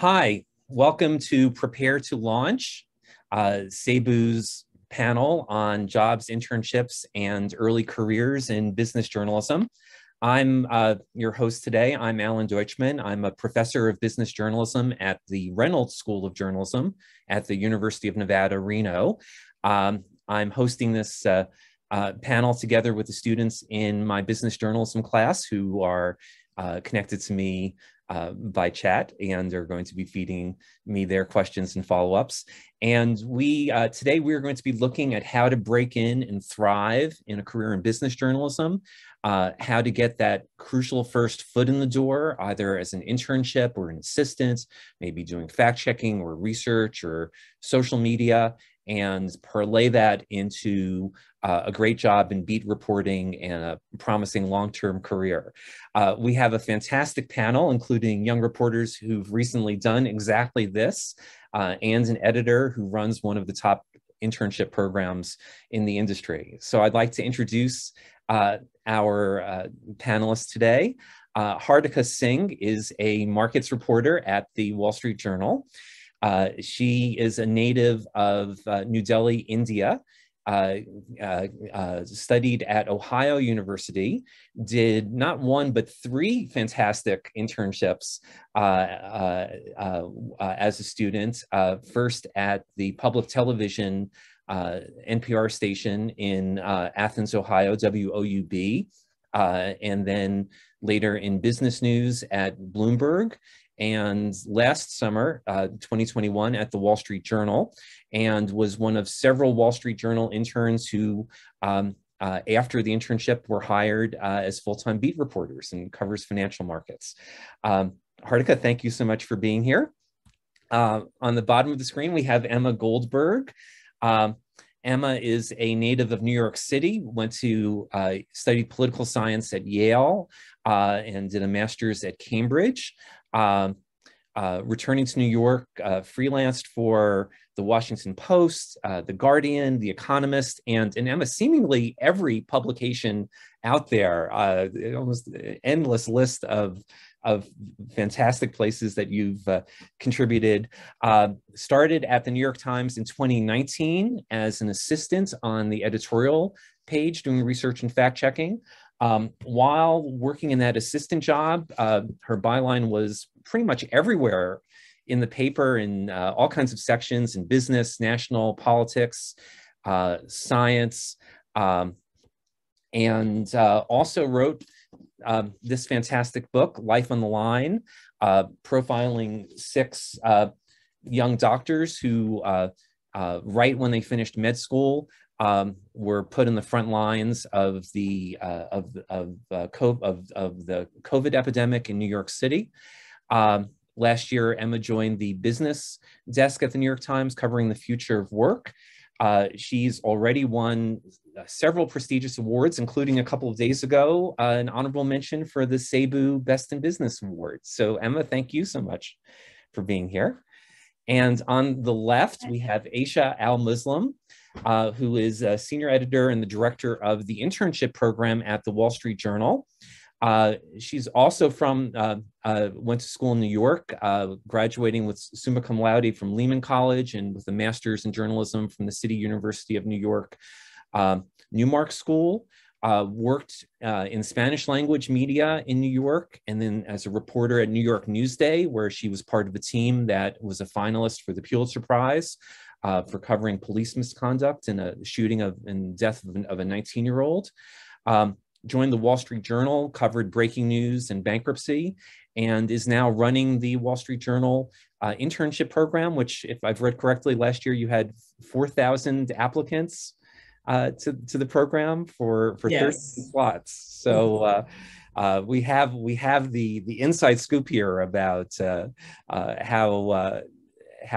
Hi, welcome to Prepare to Launch, Cebu's panel on jobs, internships, and early careers in business journalism. I'm your host today. I'm Alan Deutschman. I'm a professor of business journalism at the Reynolds School of Journalism at the University of Nevada, Reno. I'm hosting this panel together with the students in my business journalism class who are connected to me by chat, and are going to be feeding me their questions and follow-ups. And today we're going to be looking at how to break in and thrive in a career in business journalism, how to get that crucial first foot in the door, either as an internship or an assistant, maybe doing fact-checking or research or social media, and parlay that into a great job in beat reporting and a promising long-term career. We have a fantastic panel, including young reporters who've recently done exactly this, and an editor who runs one of the top internship programs in the industry. So I'd like to introduce our panelists today. Hardika Singh is a markets reporter at the Wall Street Journal. She is a native of New Delhi, India, studied at Ohio University, did not one, but three fantastic internships as a student, first at the public television NPR station in Athens, Ohio, WOUB, and then later in business news at Bloomberg, and last summer, 2021, at the Wall Street Journal, and was one of several Wall Street Journal interns who, after the internship, were hired as full-time beat reporters and covers financial markets. Hardika, thank you so much for being here. On the bottom of the screen, we have Emma Goldberg. Emma is a native of New York City, went to study political science at Yale, and did a master's at Cambridge. Returning to New York, freelanced for the Washington Post, the Guardian, the Economist, and in Emma, seemingly every publication out there, almost an endless list of fantastic places that you've contributed. Started at the New York Times in 2019 as an assistant on the editorial page doing research and fact checking. While working in that assistant job, her byline was pretty much everywhere in the paper, in all kinds of sections in business, national politics, science, and also wrote this fantastic book, Life on the Line, profiling six young doctors who, right when they finished med school, were put in the front lines of the COVID epidemic in New York City. Last year, Emma joined the business desk at the New York Times, covering the future of work. She's already won several prestigious awards, including a couple of days ago, an honorable mention for the Cebu Best in Business Award. So Emma, thank you so much for being here. And on the left, we have Aisha Al-Muslim, who is a senior editor and the director of the internship program at the Wall Street Journal. She's also went to school in New York, graduating with summa cum laude from Lehman College and with a master's in journalism from the City University of New York Newmark School. Worked in Spanish language media in New York, and then as a reporter at New York Newsday, where she was part of a team that was a finalist for the Pulitzer Prize for covering police misconduct in a shooting and death of a 19-year-old. Joined the Wall Street Journal, covered breaking news and bankruptcy, and is now running the Wall Street Journal internship program, which, if I've read correctly, last year you had 4,000 applicants to the program for Yes. 13 slots. So we have the inside scoop here about how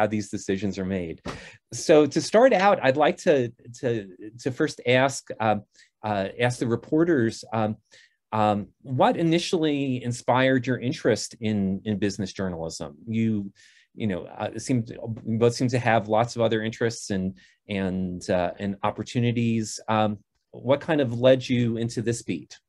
these decisions are made. So to start out, I'd like to first ask the reporters what initially inspired your interest in business journalism. You both seem to have lots of other interests and opportunities. What kind of led you into this beat?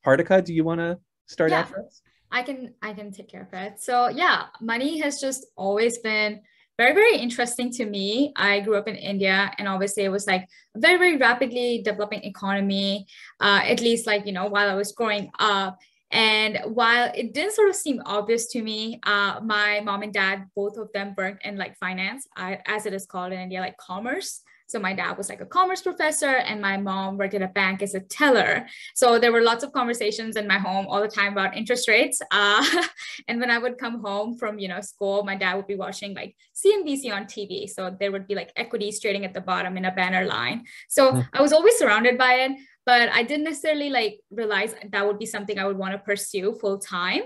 Hardika, do you want to start out for us? I can take care of it. So yeah, money has just always been very, very interesting to me. I grew up in India, and obviously it was like a very, very rapidly developing economy, at least like, while I was growing up. And while it didn't sort of seem obvious to me, my mom and dad, both of them worked in like finance, as it is called in India, like commerce. So my dad was like a commerce professor, and my mom worked at a bank as a teller. So there were lots of conversations in my home all the time about interest rates. And when I would come home from, school, my dad would be watching like CNBC on TV. So there would be like equities trading at the bottom in a banner line. So I was always surrounded by it, but I didn't necessarily like realize that would be something I would want to pursue full time.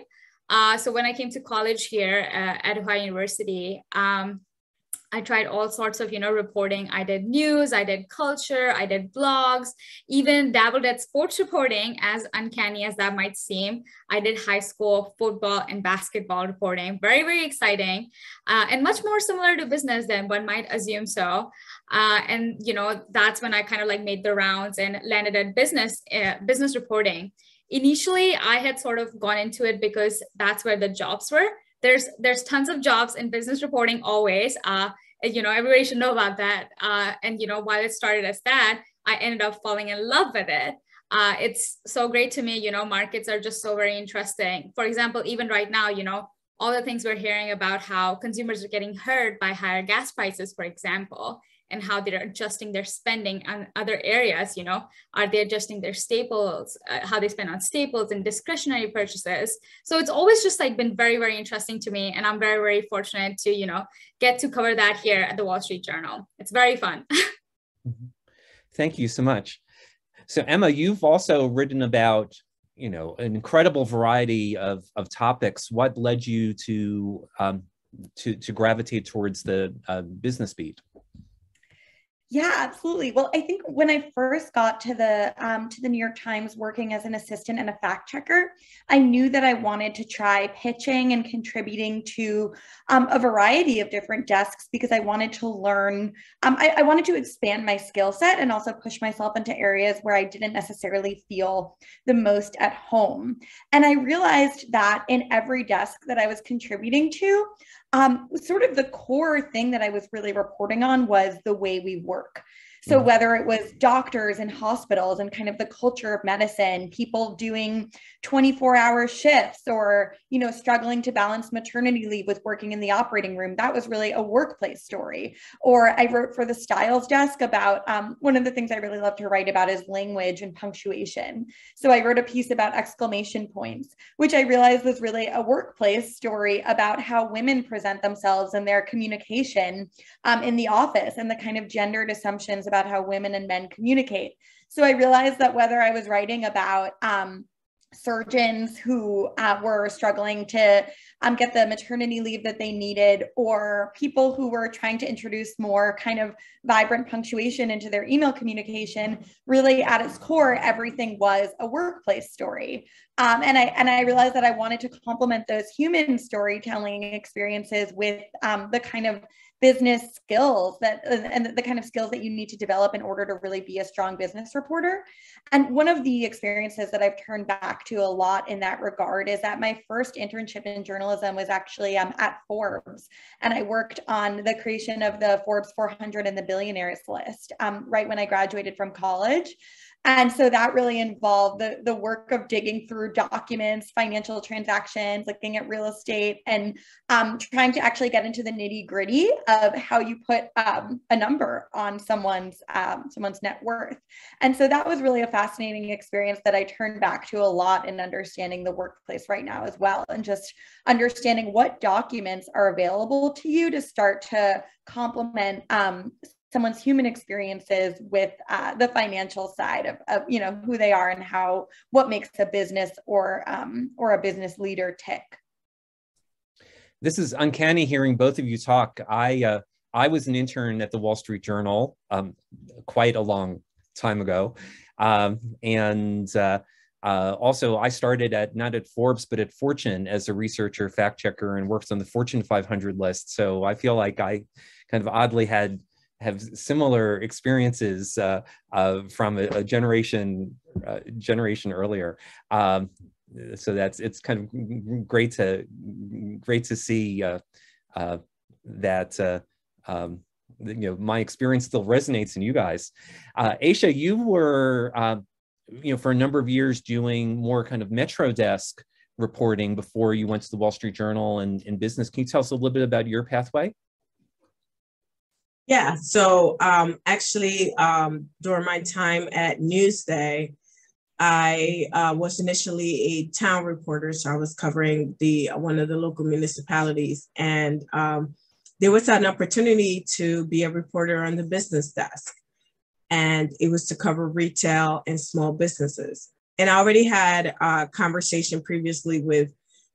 So when I came to college here at Ohio University, I tried all sorts of, reporting. I did news, I did culture, I did blogs, even dabbled at sports reporting, as uncanny as that might seem. I did high school football and basketball reporting. Very, very exciting, and much more similar to business than one might assume so. And, that's when I kind of like made the rounds and landed at business reporting. Initially, I had sort of gone into it because that's where the jobs were. There's tons of jobs in business reporting always. Everybody should know about that. And while it started as that, I ended up falling in love with it. It's so great to me. Markets are just so very interesting. For example, even right now, all the things we're hearing about how consumers are getting hurt by higher gas prices, for example, and how they're adjusting their spending on other areas. Are they adjusting their staples, how they spend on staples and discretionary purchases? So it's always just like been very, very interesting to me. And I'm very, very fortunate to, get to cover that here at the Wall Street Journal. It's very fun. Thank you so much. So Emma, you've also written about, an incredible variety of topics. What led you to gravitate towards the business beat? Yeah, absolutely. Well, I think when I first got to the New York Times working as an assistant and a fact checker, I knew that I wanted to try pitching and contributing to a variety of different desks because I wanted to learn. I wanted to expand my skill set and also push myself into areas where I didn't necessarily feel the most at home. And I realized that in every desk that I was contributing to, sort of the core thing that I was really reporting on was the way we work. So whether it was doctors and hospitals and kind of the culture of medicine, people doing 24-hour shifts or, struggling to balance maternity leave with working in the operating room, that was really a workplace story. Or I wrote for the styles desk about one of the things I really love to write about is language and punctuation. So I wrote a piece about exclamation points, which I realized was really a workplace story about how women present themselves and their communication in the office and the kind of gendered assumptions about how women and men communicate. So I realized that whether I was writing about surgeons who were struggling to get the maternity leave that they needed, or people who were trying to introduce more kind of vibrant punctuation into their email communication, really at its core, everything was a workplace story. And I realized that I wanted to complement those human storytelling experiences with the kind of business skills and the kind of skills that you need to develop in order to really be a strong business reporter. And one of the experiences that I've turned back to a lot in that regard is that my first internship in journalism was actually at Forbes. And I worked on the creation of the Forbes 400 and the billionaires list right when I graduated from college. And so that really involved the work of digging through documents, financial transactions, looking at real estate, and trying to actually get into the nitty gritty of how you put a number on someone's net worth. And so that was really a fascinating experience that I turned back to a lot in understanding the workplace right now as well, and just understanding what documents are available to you to start to complement someone's human experiences with the financial side of who they are and what makes a business or a business leader tick. This is uncanny hearing both of you talk. I was an intern at the Wall Street Journal quite a long time ago, and also I started not at Forbes but at Fortune as a researcher, fact checker, and worked on the Fortune 500 list. So I feel like I kind of oddly have similar experiences from a generation earlier. So it's kind of great to see that my experience still resonates in you guys. Aisha, you were for a number of years doing more kind of Metro desk reporting before you went to the Wall Street Journal and business. Can you tell us a little bit about your pathway? Yeah, so actually during my time at Newsday, I was initially a town reporter, so I was covering one of the local municipalities, and there was an opportunity to be a reporter on the business desk, and it was to cover retail and small businesses. And I already had a conversation previously with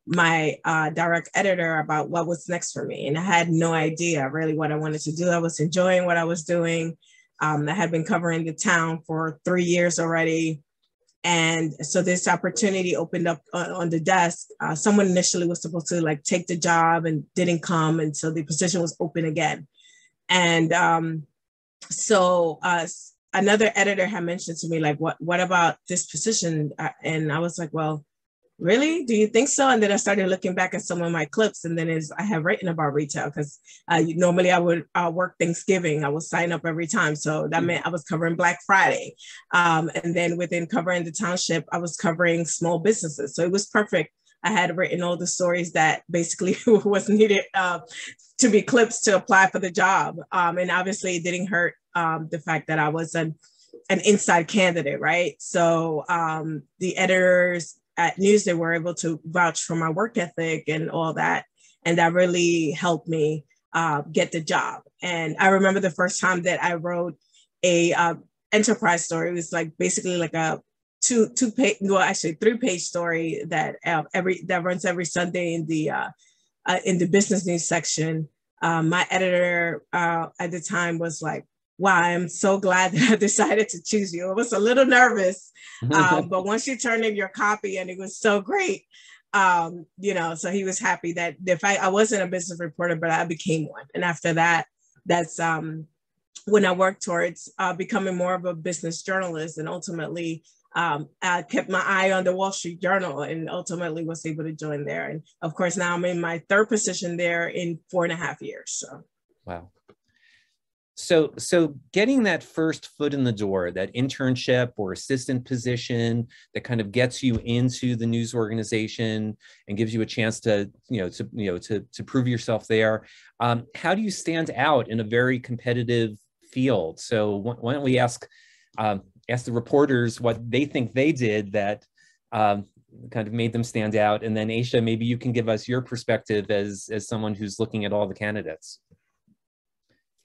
my direct editor about what was next for me, and I had no idea really what I wanted to do. I was enjoying what I was doing. I had been covering the town for 3 years already. And so this opportunity opened up on the desk. Someone initially was supposed to like take the job and didn't come. And so the position was open again. And so another editor had mentioned to me, like, what about this position? And I was like, well, really? Do you think so? And then I started looking back at some of my clips, and then I have written about retail because normally I would work Thanksgiving. I would sign up every time. So that meant I was covering Black Friday. And then within covering the township, I was covering small businesses. So it was perfect. I had written all the stories that basically was needed to be clips to apply for the job. And obviously it didn't hurt the fact that I was an inside candidate, right? So the editors at Newsday were able to vouch for my work ethic and all that. And that really helped me get the job. And I remember the first time that I wrote a enterprise story. It was like basically like a 3-page story that runs every Sunday in the business news section. My editor at the time was like, wow, I'm so glad that I decided to choose you. I was a little nervous, but once you turned in your copy and it was so great, so he was happy that I wasn't a business reporter, but I became one. And after that, that's when I worked towards becoming more of a business journalist, and ultimately I kept my eye on the Wall Street Journal and ultimately was able to join there. And of course, now I'm in my third position there in 4.5 years. So. Wow. So getting that first foot in the door, that internship or assistant position that kind of gets you into the news organization and gives you a chance to prove yourself there. How do you stand out in a very competitive field? So why don't we ask the reporters what they think they did that kind of made them stand out, and then Aisha, maybe you can give us your perspective as someone who's looking at all the candidates.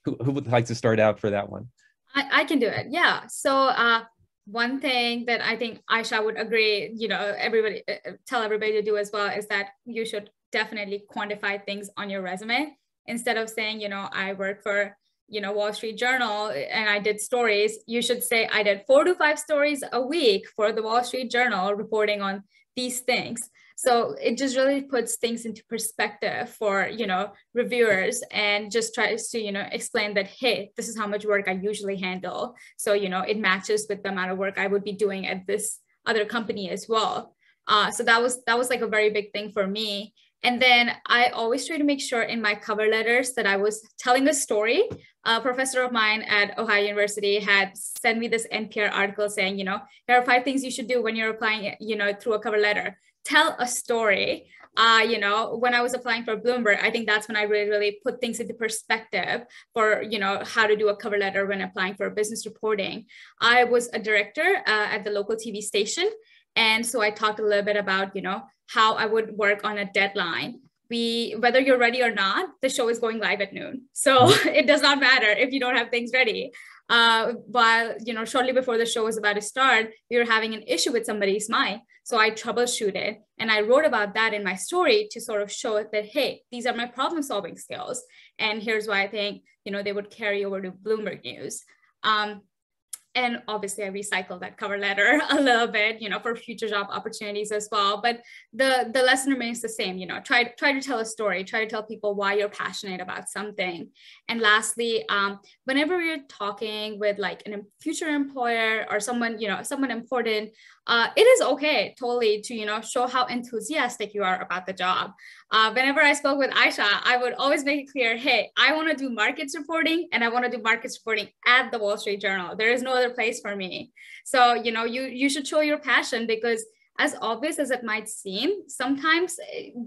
Who would like to start out for that one? I can do it. Yeah. So one thing that I think Aisha would agree, tell everybody to do as well, is that you should definitely quantify things on your resume. Instead of saying, I work for, Wall Street Journal and I did stories, you should say I did 4 to 5 stories a week for the Wall Street Journal reporting on these things. So it just really puts things into perspective for, reviewers, and just tries to, explain that, hey, this is how much work I usually handle. So, it matches with the amount of work I would be doing at this other company as well. So that was like a very big thing for me. And then I always try to make sure in my cover letters that I was telling a story. A professor of mine at Ohio University had sent me this NPR article saying, here are 5 things you should do when you're applying, through a cover letter. Tell a story. When I was applying for Bloomberg, I think that's when I really put things into perspective for, how to do a cover letter when applying for business reporting. I was a director at the local TV station. And so I talked a little bit about, how I would work on a deadline. Whether you're ready or not, the show is going live at noon. So it does not matter if you don't have things ready. While, shortly before the show was about to start, we were having an issue with somebody's mic. So I troubleshooted, and I wrote about that in my story to sort of show that, hey, these are my problem solving skills. And here's why I think, they would carry over to Bloomberg News. And obviously I recycled that cover letter a little bit, for future job opportunities as well. But the lesson remains the same, try to tell a story, try to tell people why you're passionate about something. And lastly, whenever you're talking with like a future employer or someone, someone important, it is okay totally to, show how enthusiastic you are about the job. Whenever I spoke with Aisha, I would always make it clear, hey, I want to do markets reporting, and I want to do markets reporting at the Wall Street Journal. There is no other place for me. So, you should show your passion, because as obvious as it might seem, sometimes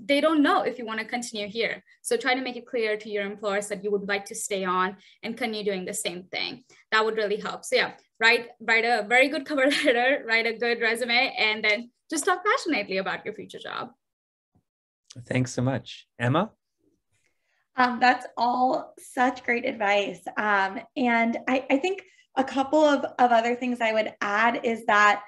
they don't know if you want to continue here. So try to make it clear to your employers that you would like to stay on and continue doing the same thing. That would really help. So yeah, write a very good cover letter, write a good resume, and then just talk passionately about your future job. Thanks so much. Emma? That's all such great advice. And I think a couple of other things I would add is that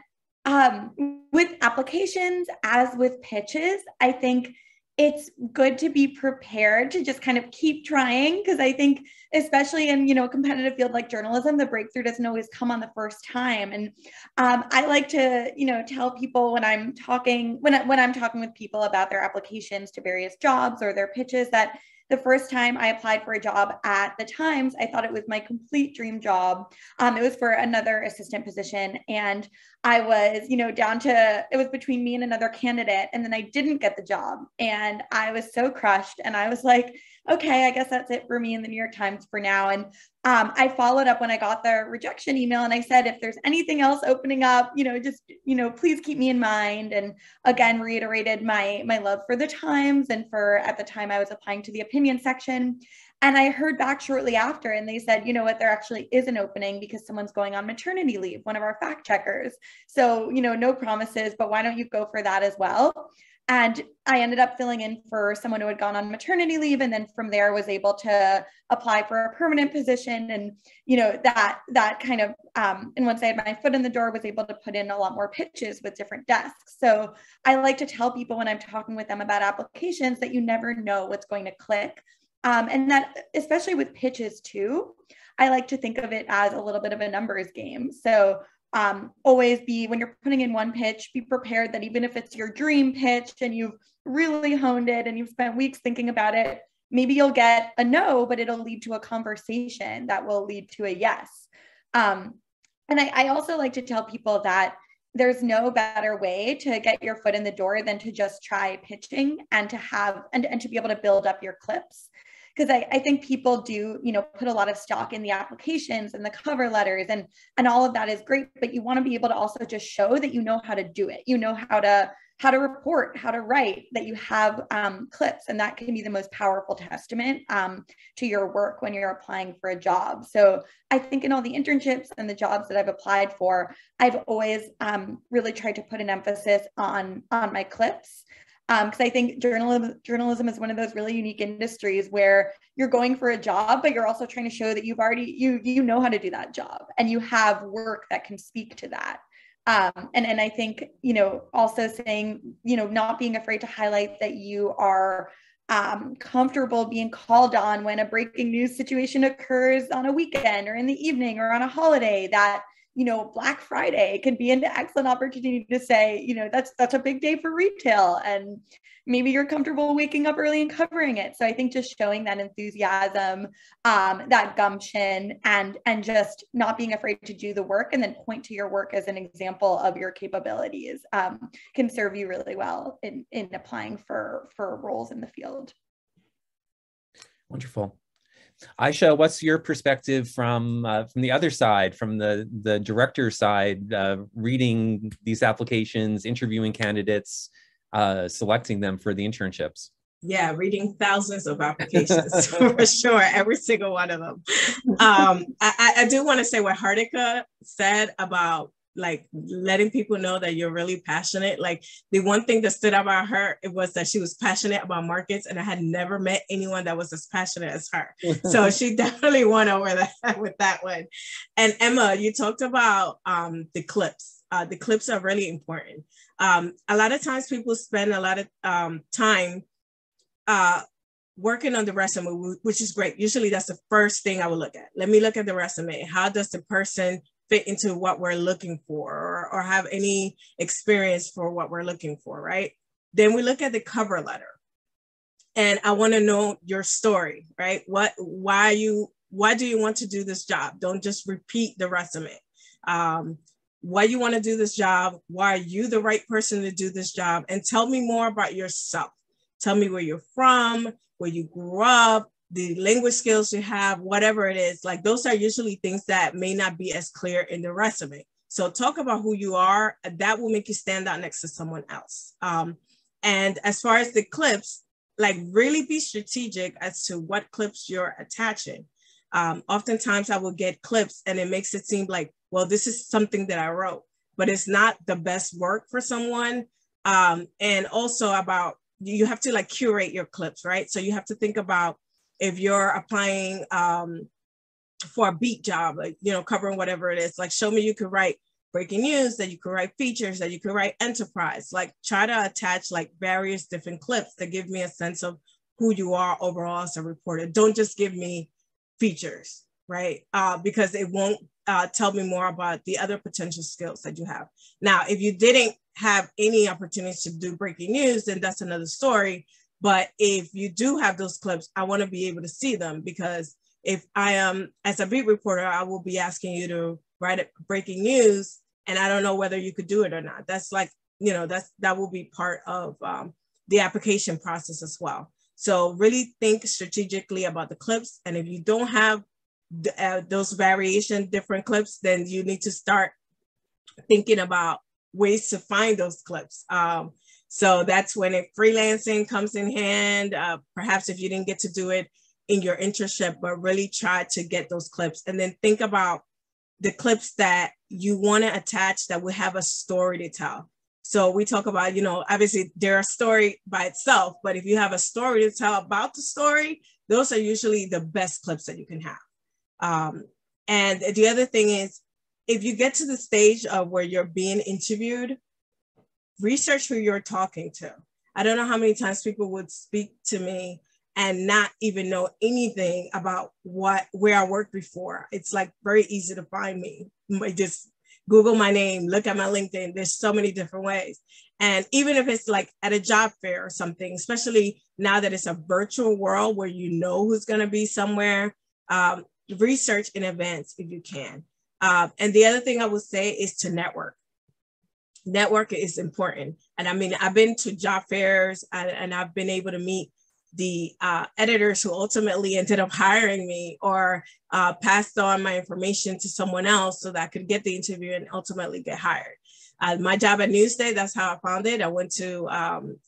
with applications, as with pitches, I think it's good to be prepared to just kind of keep trying, because I think especially in a competitive field like journalism, the breakthrough doesn't always come on the first time. And I like to tell people when I'm talking with people about their applications to various jobs or their pitches, that the first time I applied for a job at the Times, I thought it was my complete dream job. It was for another assistant position, and I was, it was between me and another candidate, and then I didn't get the job, and I was so crushed, and I was like, okay, I guess that's it for me in the New York Times for now. And I followed up when I got the rejection email, and I said, if there's anything else opening up, just, please keep me in mind. And again, reiterated my love for the Times, and at the time I was applying to the opinion section. And I heard back shortly after, and they said, you know what, there actually is an opening because someone's going on maternity leave, one of our fact checkers. So, no promises, but why don't you go for that as well? And I ended up filling in for someone who had gone on maternity leave. And then from there was able to apply for a permanent position. And, that kind of, and once I had my foot in the door, was able to put in a lot more pitches with different desks. So I like to tell people when I'm talking with them about applications that you never know what's going to click. And that, especially with pitches too, I like to think of it as a little bit of a numbers game. So always when you're putting in one pitch, be prepared that even if it's your dream pitch and you've really honed it and you've spent weeks thinking about it, maybe you'll get a no, but it'll lead to a conversation that will lead to a yes. And I also like to tell people that there's no better way to get your foot in the door than to just try pitching and to have, and to be able to build up your clips. Because I think people do, put a lot of stock in the applications and the cover letters, and all of that is great, but you want to be able to also just show that you know how to do it. You know how to report, how to write, that you have clips, and that can be the most powerful testament to your work when you're applying for a job. So I think in all the internships and the jobs that I've applied for, I've always really tried to put an emphasis on my clips. Because I think journalism is one of those really unique industries where you're going for a job, but you're also trying to show that you've already, you know how to do that job, and you have work that can speak to that. And I think, also saying, not being afraid to highlight that you are comfortable being called on when a breaking news situation occurs on a weekend or in the evening or on a holiday, that Black Friday can be an excellent opportunity to say, that's a big day for retail, and maybe you're comfortable waking up early and covering it. So I think just showing that enthusiasm, that gumption, and just not being afraid to do the work and then point to your work as an example of your capabilities can serve you really well in applying for roles in the field. Wonderful. Aisha, what's your perspective from the other side, from the director side, reading these applications, interviewing candidates, selecting them for the internships? Yeah, reading thousands of applications for sure, every single one of them. I do want to say what Hartika said about like letting people know that you're really passionate. Like the one thing that stood out about her, it was that she was passionate about markets, and I had never met anyone that was as passionate as her. So she definitely won over that with that one. And Emma, you talked about the clips. The clips are really important. A lot of times people spend a lot of time working on the resume, which is great. Usually that's the first thing I would look at. Let me look at the resume. How does the person fit into what we're looking for, or have any experience for what we're looking for, right? Then we look at the cover letter. And I want to know your story, right? Why do you want to do this job? Don't just repeat the resume. why you want to do this job, why are you the right person to do this job, and tell me more about yourself. Tell me where you're from, where you grew up, the language skills you have, whatever it is. Like, those are usually things that may not be as clear in the resume. So talk about who you are. That will make you stand out next to someone else. And as far as the clips, like, really be strategic as to what clips you're attaching. Oftentimes I will get clips and it makes it seem like, well, this is something that I wrote, but it's not the best work for someone. And also about, you have to like curate your clips, right? So you have to think about if you're applying for a beat job, like, you know, covering whatever it is, like, show me you could write breaking news, that you could write features, that you could write enterprise, like try to attach like various different clips that give me a sense of who you are overall as a reporter. Don't just give me features, right? Because it won't tell me more about the other potential skills that you have. Now, if you didn't have any opportunity to do breaking news, then that's another story. But if you do have those clips, I want to be able to see them, because if I am, as a beat reporter, I will be asking you to write breaking news, and I don't know whether you could do it or not. That's like, you know, that will be part of the application process as well. So really think strategically about the clips. And if you don't have those different clips, then you need to start thinking about ways to find those clips. So that's when freelancing comes in hand. Perhaps if you didn't get to do it in your internship, but really try to get those clips, and then think about the clips that you want to attach that will have a story to tell. So we talk about, you know, obviously they're a story by itself, but if you have a story to tell about the story, those are usually the best clips that you can have. And the other thing is, if you get to the stage of where you're being interviewed, research who you're talking to. I don't know how many times people would speak to me and not even know anything about where I worked before. It's like very easy to find me. Just Google my name, look at my LinkedIn. There's so many different ways. And even if it's like at a job fair or something, especially now that it's a virtual world where you know who's going to be somewhere, research in advance if you can. And the other thing I would say is to network. Network is important. And I mean, I've been to job fairs and I've been able to meet the editors who ultimately ended up hiring me, or passed on my information to someone else so that I could get the interview and ultimately get hired. My job at Newsday, that's how I found it. I went to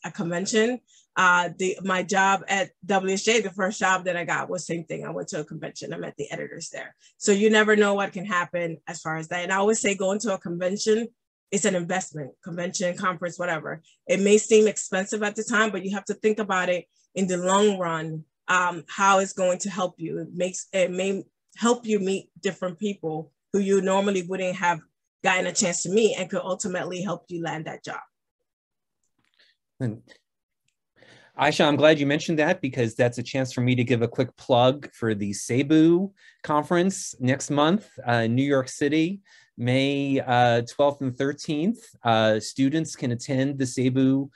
a convention. My job at WSJ, the first job that I got was same thing. I went to a convention. I met the editors there. So you never know what can happen as far as that. And I always say going to a convention, it's an investment. Convention, conference, whatever. It may seem expensive at the time, but you have to think about it in the long run, how it's going to help you. It may help you meet different people who you normally wouldn't have gotten a chance to meet, and could ultimately help you land that job. And Aisha, I'm glad you mentioned that, because that's a chance for me to give a quick plug for the Cebu conference next month, New York City, May 12th and 13th. Students can attend the Cebu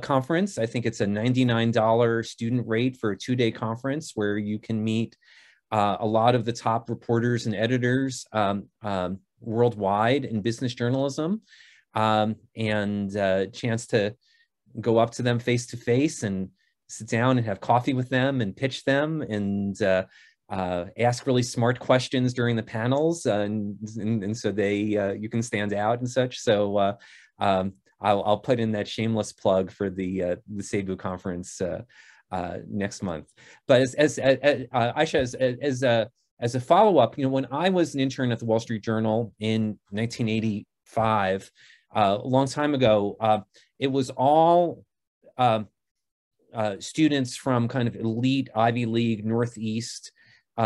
conference. I think it's a $99 student rate for a 2-day conference where you can meet a lot of the top reporters and editors worldwide in business journalism, and a chance to go up to them face to face and sit down and have coffee with them and pitch them, and ask really smart questions during the panels, and so they you can stand out and such. So I'll put in that shameless plug for the Cebu conference next month. But as Aisha, as a follow-up, you know, when I was an intern at the Wall Street Journal in 1985, a long time ago, it was all students from kind of elite Ivy League Northeast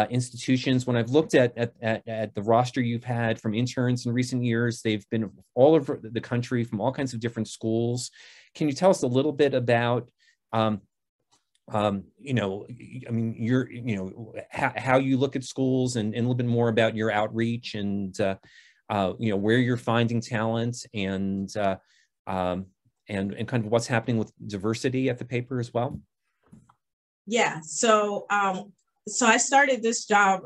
institutions. When I've looked at the roster you've had from interns in recent years, they've been all over the country from all kinds of different schools. Can you tell us a little bit about, you know, I mean, how you look at schools, and a little bit more about your outreach, and you know, where you're finding talent, and kind of what's happening with diversity at the paper as well? Yeah, so I started this job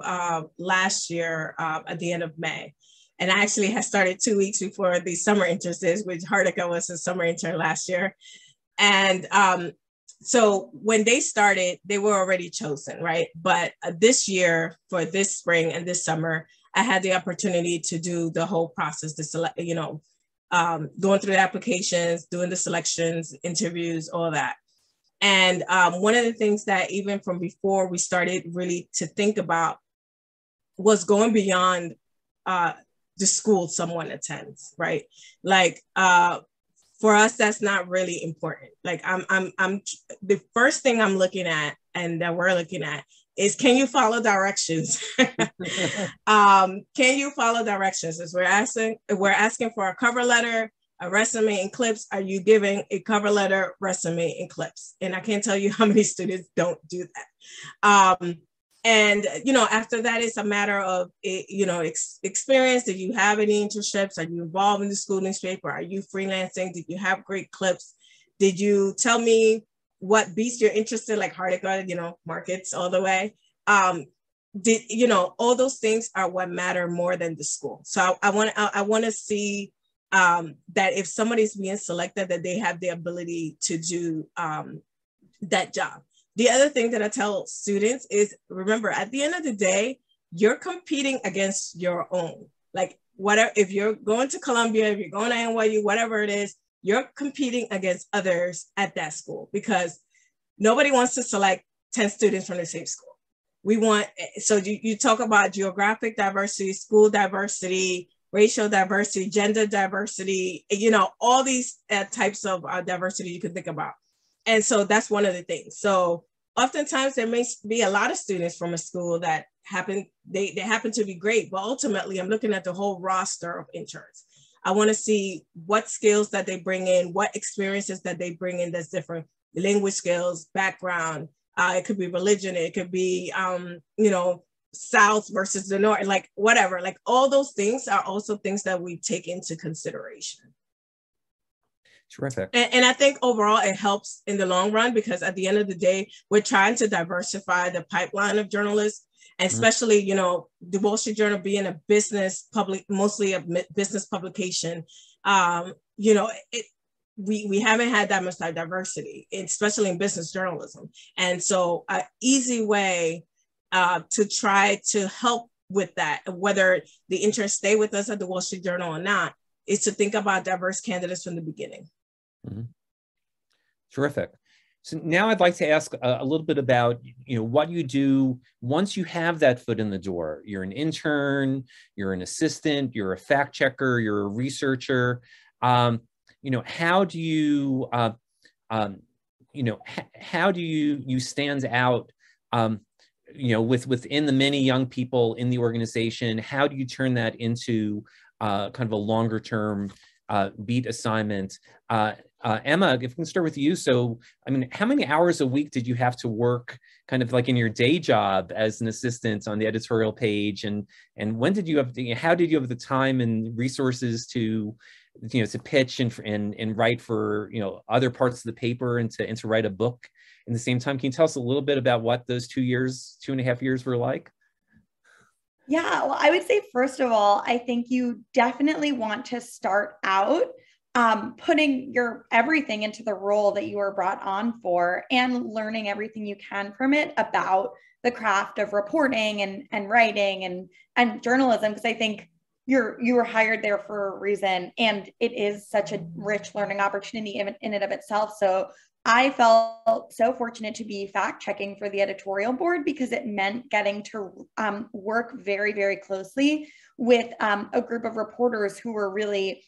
last year at the end of May. And I actually had started 2 weeks before the summer internships, which Hardica was a summer intern last year. And so when they started, they were already chosen, right? But this year, for this spring and this summer, I had the opportunity to do the whole process, to select, going through the applications, doing the selections, interviews, all that. And one of the things that even from before we started really to think about was going beyond the school someone attends, right? Like, for us, that's not really important. Like I'm the first thing I'm looking at and that we're looking at is, can you follow directions? Can you follow directions? As we're asking for a cover letter, a resume and clips. Are you giving a cover letter, resume and clips? And I can't tell you how many students don't do that. And, after that, it's a matter of, experience. Did you have any internships? Are you involved in the school newspaper? Are you freelancing? Did you have great clips? Did you tell me what beast you're interested in, like Hardica, markets all the way? All those things are what matter more than the school. So I want to see that if somebody's being selected, that they have the ability to do that job. The other thing that I tell students is, remember, at the end of the day, you're competing against your own. Like, whatever, if you're going to Columbia, if you're going to NYU, whatever it is, you're competing against others at that school, because nobody wants to select 10 students from the same school. So you talk about geographic diversity, school diversity, racial diversity, gender diversity, all these types of diversity you can think about. And so that's one of the things. So oftentimes there may be a lot of students from a school that happen to be great, but ultimately I'm looking at the whole roster of interns. I want to see what skills that they bring in, what experiences that they bring in that's different, language skills, background. It could be religion. It could be, South versus the North, like whatever, like all those things are also things that we take into consideration. Terrific. And I think overall it helps in the long run, because at the end of the day, we're trying to diversify the pipeline of journalists, and especially, the Wall Street Journal being a mostly a business publication, we haven't had that much diversity, especially in business journalism. And so an easy way to try to help with that, whether the interns stay with us at the Wall Street Journal or not, is to think about diverse candidates from the beginning. Mm-hmm. Terrific. So now I'd like to ask a little bit about, what you do once you have that foot in the door. You're an intern, you're an assistant, you're a fact checker, you're a researcher. How do you, how do you stand out, within the many young people in the organization? How do you turn that into kind of a longer term beat assignment? Emma, if we can start with you. So, how many hours a week did you have to work kind of like in your day job as an assistant on the editorial page? And when did you how did you have the time and resources to, to pitch and write for, other parts of the paper and to write a book in the same time? Can you tell us a little bit about what those 2.5 years were like? Yeah, well, I would say, first of all, I think you definitely want to start out putting your everything into the role that you were brought on for, and learning everything you can from it about the craft of reporting and writing and journalism, because I think you were hired there for a reason, and it is such a rich learning opportunity in and of itself. So I felt so fortunate to be fact checking for the editorial board, because it meant getting to work very, very closely with a group of reporters who were really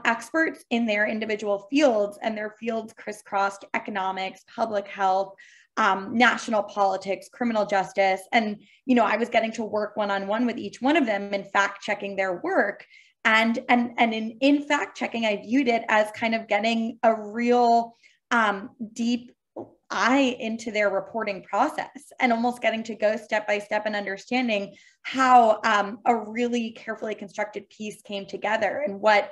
experts in their individual fields, and their fields crisscrossed economics, public health, national politics, criminal justice. And, I was getting to work one-on-one with each one of them and fact checking their work. And in fact checking, I viewed it as kind of getting a real deep eye into their reporting process, and almost getting to go step by step and understanding how a really carefully constructed piece came together, and what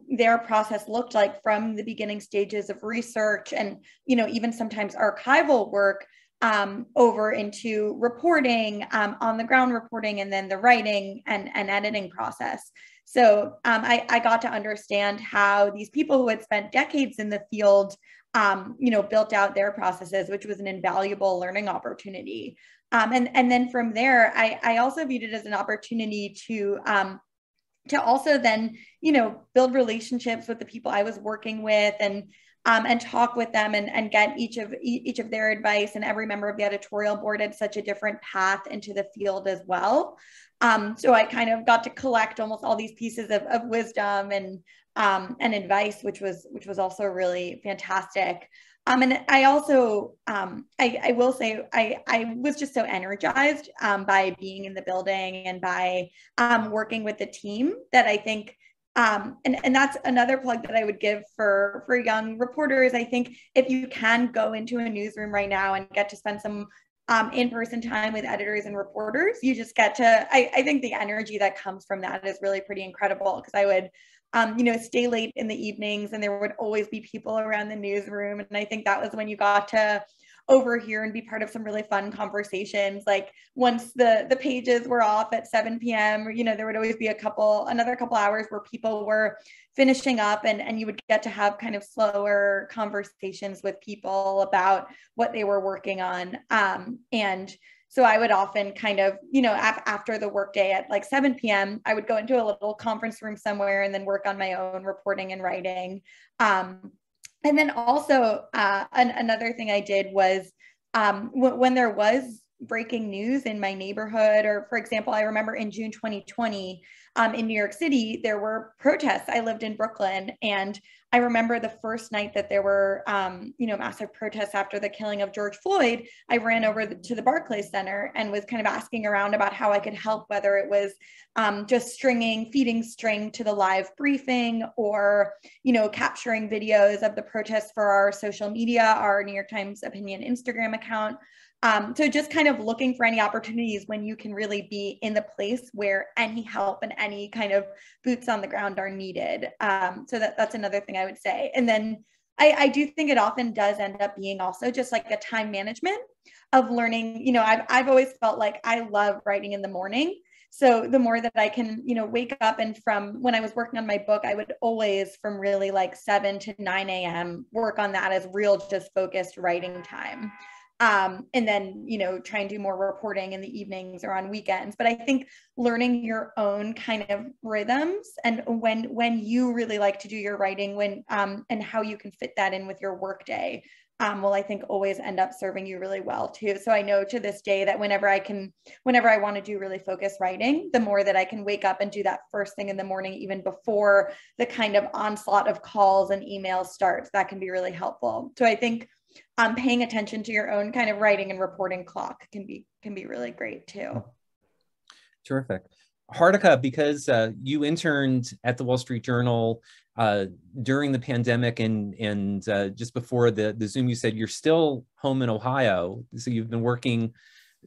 their process looked like from the beginning stages of research and, even sometimes archival work, over into reporting, on the ground reporting, and then the writing and editing process. So I got to understand how these people who had spent decades in the field, built out their processes, which was an invaluable learning opportunity. And then from there, I also viewed it as an opportunity to also then, build relationships with the people I was working with, and talk with them, and get each of their advice. And every member of the editorial board had such a different path into the field as well. So I kind of got to collect almost all these pieces of wisdom and advice, which was also really fantastic. And I also, I will say, I was just so energized by being in the building and by working with the team, that I think, and that's another plug that I would give for young reporters. I think if you can go into a newsroom right now and get to spend some in-person time with editors and reporters, you just get to, I think the energy that comes from that is really pretty incredible, because I would stay late in the evenings, and there would always be people around the newsroom. And I think that was when you got to overhear and be part of some really fun conversations. Like once the pages were off at 7 p.m., there would always be another couple hours where people were finishing up, and you would get to have kind of slower conversations with people about what they were working on. And so I would often kind of, after the workday at like 7 p.m., I would go into a little conference room somewhere and then work on my own reporting and writing. And then also another thing I did was when there was breaking news in my neighborhood, or for example, I remember in June 2020 in New York City, there were protests. I lived in Brooklyn, and I remember the first night that there were, massive protests after the killing of George Floyd. I ran over to the Barclays Center and was kind of asking around about how I could help, whether it was just feeding string to the live briefing, or, capturing videos of the protests for our social media, our New York Times Opinion Instagram account. So just kind of looking for any opportunities when you can really be in the place where any help and any kind of boots on the ground are needed. So that's another thing I would say. And then I do think it often does end up being also just like a time management of learning. I've always felt like I love writing in the morning. So the more that I can, wake up, and from when I was working on my book, I would always, from really like 7 to 9 a.m., work on that as real, just focused writing time. And then, try and do more reporting in the evenings or on weekends. But I think learning your own kind of rhythms, and when you really like to do your writing, and how you can fit that in with your workday, will, I think, always end up serving you really well too. So I know to this day that whenever I want to do really focused writing, the more that I can wake up and do that first thing in the morning, even before the kind of onslaught of calls and emails starts, that can be really helpful. So I think paying attention to your own kind of writing and reporting clock can be really great too. Terrific. Hartika, because you interned at the Wall Street Journal during the pandemic, and just before the Zoom, you said you're still home in Ohio. So you've been working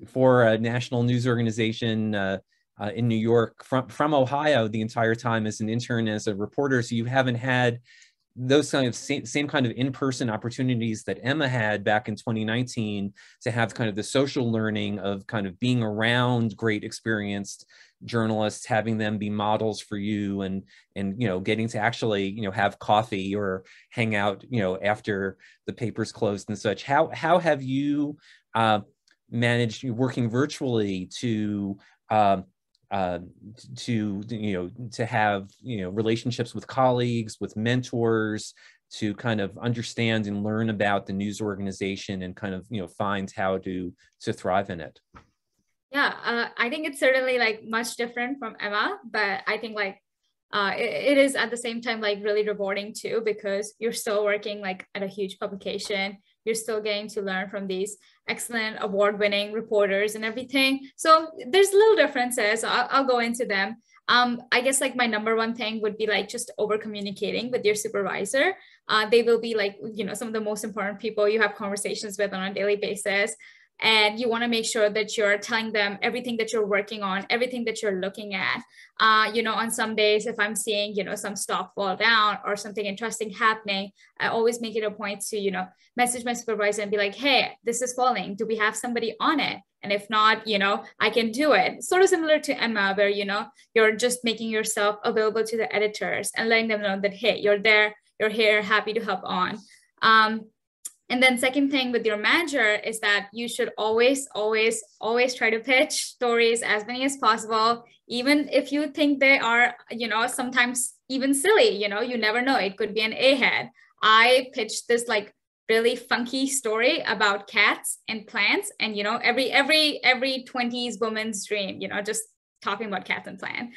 for a national news organization in New York from Ohio the entire time as an intern, as a reporter. So you haven't had those kind of same kind of in-person opportunities that Emma had back in 2019, to have kind of the social learning of kind of being around great experienced journalists, having them be models for you, and getting to actually have coffee or hang out after the paper's closed and such. How have you managed, working virtually, to have relationships with colleagues, with mentors, to kind of understand and learn about the news organization, and kind of find how to thrive in it? Yeah, I think it's certainly like much different from Emma, but I think like it is at the same time like really rewarding too, because you're still working like at a huge publication. You're still getting to learn from these excellent award-winning reporters and everything. So there's little differences. So I'll go into them. I guess like my number one thing would be like just over communicating with your supervisor. They will be like, some of the most important people you have conversations with on a daily basis. and you want to make sure that you're telling them everything that you're working on, everything that you're looking at. On some days, if I'm seeing, some stock fall down or something interesting happening, I always make it a point to, message my supervisor and be like, hey, this is falling. Do we have somebody on it? And if not, I can do it. Sort of similar to Emma, where, you're just making yourself available to the editors and letting them know that, hey, you're there, you're here, happy to help on. And then second thing with your manager is that you should always, always, always try to pitch stories as many as possible, even if you think they are, sometimes even silly, you never know. It could be an A-head. I pitched this like really funky story about cats and plants, and every 20s woman's dream, just talking about cats and plants.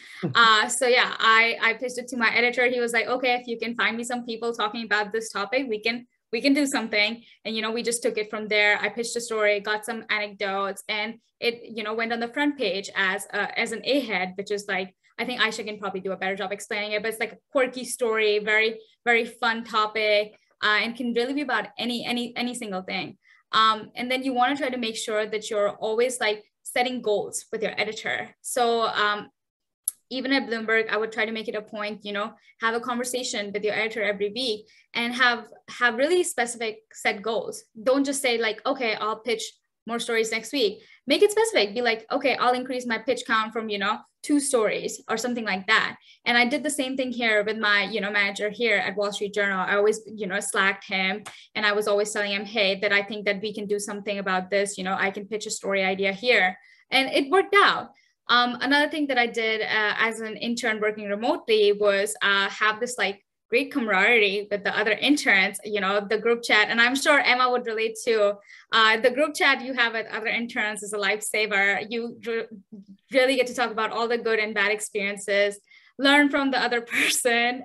So yeah, I pitched it to my editor. He was like, okay, if you can find me some people talking about this topic, we can do something. And we just took it from there. I pitched a story, got some anecdotes, and it went on the front page as an A-head, which is like, I think Aisha can probably do a better job explaining it, but it's like a quirky story, very, very fun topic. And can really be about any single thing. And then you want to try to make sure that you're always like setting goals with your editor. So even at Bloomberg, I would try to make it a point, have a conversation with your editor every week and have really specific set goals. Don't just say like, okay, I'll pitch more stories next week. Make it specific. Be like, okay, I'll increase my pitch count from, 2 stories or something like that. And I did the same thing here with my, manager here at Wall Street Journal. I always, slacked him, and I was always telling him, hey, that I think that we can do something about this. I can pitch a story idea here, and it worked out. Another thing that I did as an intern working remotely was have this like great camaraderie with the other interns, the group chat. And I'm sure Emma would relate to the group chat you have with other interns is a lifesaver. You really get to talk about all the good and bad experiences, learn from the other person.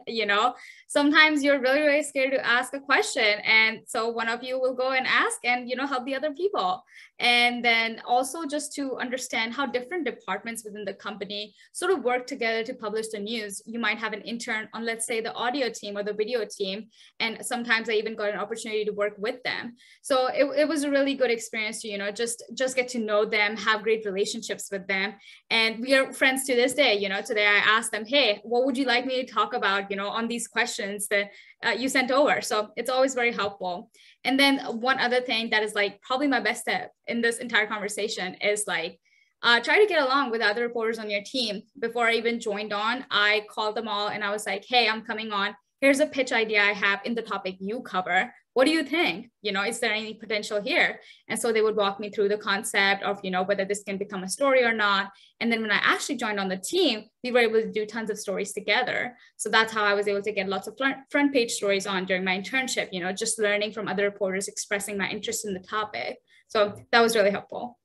Sometimes you're really, really scared to ask a question. And so one of you will go and ask and, help the other people. And then also just to understand how different departments within the company sort of work together to publish the news. You might have an intern on, let's say, the audio team or the video team. And sometimes I even got an opportunity to work with them. So it was a really good experience to, just get to know them, have great relationships with them. And we are friends to this day. Today I asked them, hey, what would you like me to talk about, on these questions that you sent over? So it's always very helpful. And then one other thing that is like probably my best tip in this entire conversation is like, try to get along with other reporters on your team. Before I even joined on, I called them all and I was like, hey, I'm coming on. Here's a pitch idea I have in the topic you cover. What do you think? Is there any potential here? And so they would walk me through the concept of, whether this can become a story or not. And then when I actually joined on the team, we were able to do tons of stories together. So that's how I was able to get lots of front page stories on during my internship, just learning from other reporters, expressing my interest in the topic. So that was really helpful.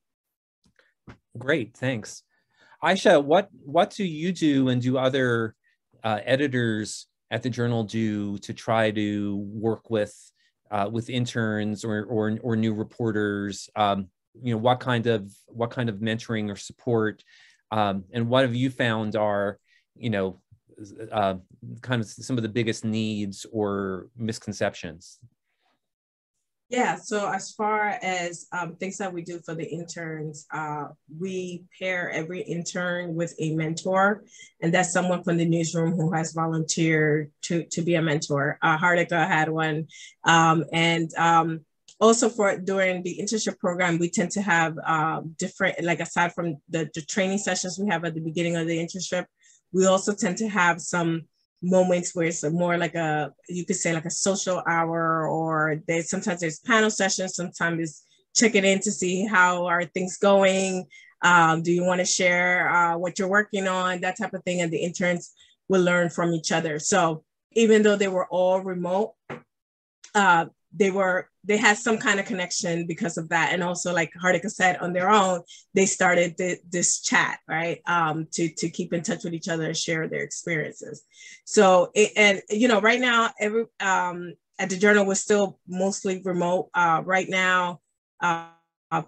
Great, thanks. Aisha, what do you do and do other editors at the Journal do to try to work with interns or new reporters? What kind of mentoring or support, and what have you found are kind of some of the biggest needs or misconceptions? Yeah, so as far as things that we do for the interns, we pair every intern with a mentor, and that's someone from the newsroom who has volunteered to be a mentor. Hardika had one, and also during the internship program, we tend to have different, like aside from the training sessions we have at the beginning of the internship, we also tend to have some moments where it's more like you could say like a social hour, or sometimes there's panel sessions, sometimes it's checking in to see how are things going. Do you want to share what you're working on, that type of thing, and the interns will learn from each other. So even though they were all remote, they had some kind of connection because of that. And also, like Hardika said, on their own, they started this chat, right? To keep in touch with each other and share their experiences. So, right now, at the Journal, we're still mostly remote. Right now,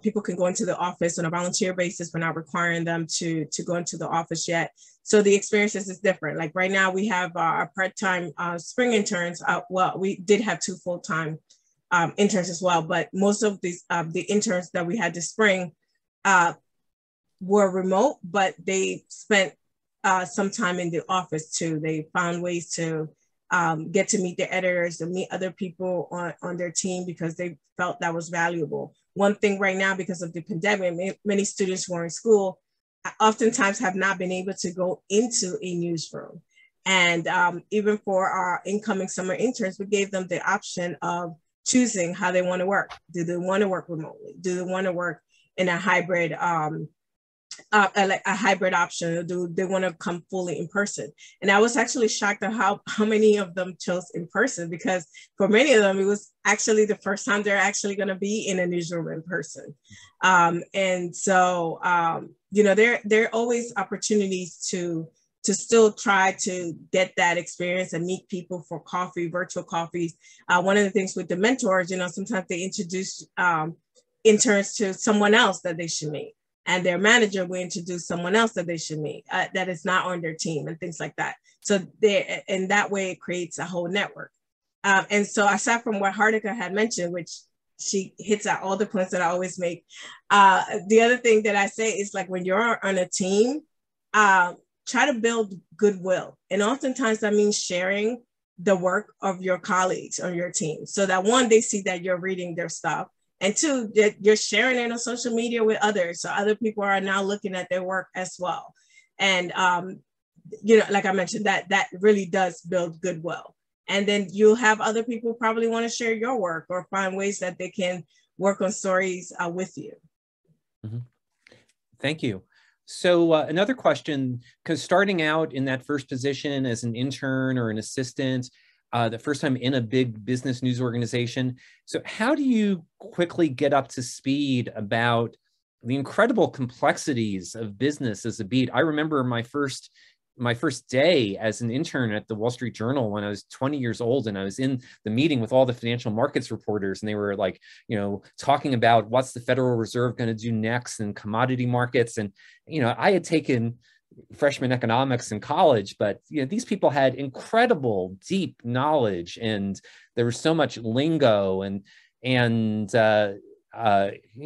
people can go into the office on a volunteer basis. We're not requiring them to go into the office yet. So the experiences is different. Like right now we have our part-time spring interns. Well, we did have 2 full-time interns as well, but most of these the interns that we had this spring were remote, but they spent some time in the office too. They found ways to get to meet their editors and meet other people on their team because they felt that was valuable. One thing right now, because of the pandemic, many students who are in school oftentimes have not been able to go into a newsroom. And even for our incoming summer interns, we gave them the option of choosing how they want to work. Do they want to work remotely? Do they want to work in a hybrid like a hybrid option, or do they want to come fully in person? And I was actually shocked at how many of them chose in person, because for many of them, it was actually the first time they're actually going to be in a newsroom in person. And so, you know, there are always opportunities to still try to get that experience and meet people for coffee, virtual coffees. One of the things with the mentors, you know, sometimes they introduce interns to someone else that they should meet. And their manager will introduce someone else that they should meet that is not on their team and things like that. So in that way, it creates a whole network. And so aside from what Hardika had mentioned, which she hits at all the points that I always make, the other thing that I say is, like, when you're on a team, try to build goodwill. And oftentimes that means sharing the work of your colleagues on your team, so that one, they see that you're reading their stuff, and two, that you're sharing it on social media with others. So other people are now looking at their work as well. And, you know, like I mentioned, that really does build goodwill. And then you'll have other people probably want to share your work or find ways that they can work on stories with you. Mm-hmm. Thank you. So another question, because starting out in that first position as an intern or an assistant, the first time in a big business news organization. So how do you quickly get up to speed about the incredible complexities of business as a beat? I remember my first day as an intern at the Wall Street Journal when I was 20 years old, and I was in the meeting with all the financial markets reporters, and they were like, you know, talking about what's the Federal Reserve going to do next and commodity markets. And, you know, I had taken freshman economics in college, but you know, these people had incredible deep knowledge, and there was so much lingo, and you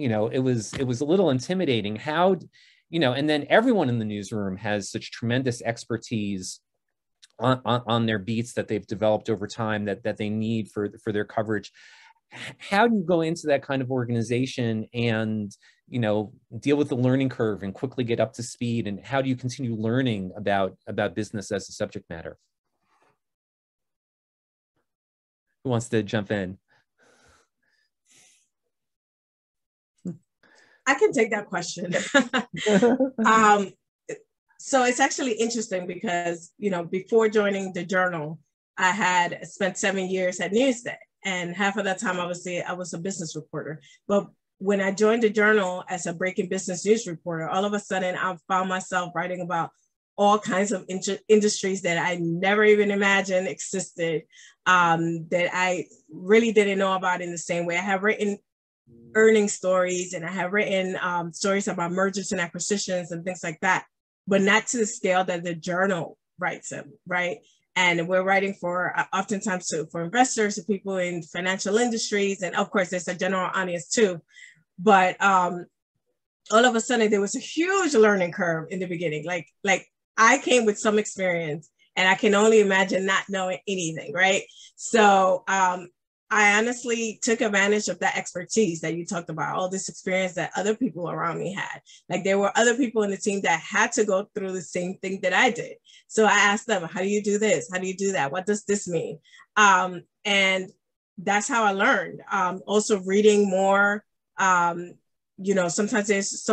know, it was a little intimidating. How, you know, and then everyone in the newsroom has such tremendous expertise on their beats that they've developed over time that they need for their coverage. How do you go into that kind of organization and, you know, deal with the learning curve and quickly get up to speed? And how do you continue learning about business as a subject matter? Who wants to jump in? I can take that question. So it's actually interesting because, you know, before joining the Journal, I had spent 7 years at Newsday. And half of that time, obviously, I was a business reporter. But when I joined the Journal as a breaking business news reporter, all of a sudden, I found myself writing about all kinds of industries that I never even imagined existed, that I really didn't know about in the same way. I have written earnings stories, and I have written stories about mergers and acquisitions and things like that, but not to the scale that the Journal writes them, right? And we're writing for oftentimes for investors and people in financial industries. And of course, there's a general audience too. But all of a sudden, there was a huge learning curve in the beginning. Like I came with some experience, and I can only imagine not knowing anything, right? So I honestly took advantage of that expertise that you talked about, all this experience that other people around me had. Like, there were other people in the team that had to go through the same thing that I did. So I asked them, how do you do this? How do you do that? What does this mean? And that's how I learned. Also reading more, you know, sometimes there's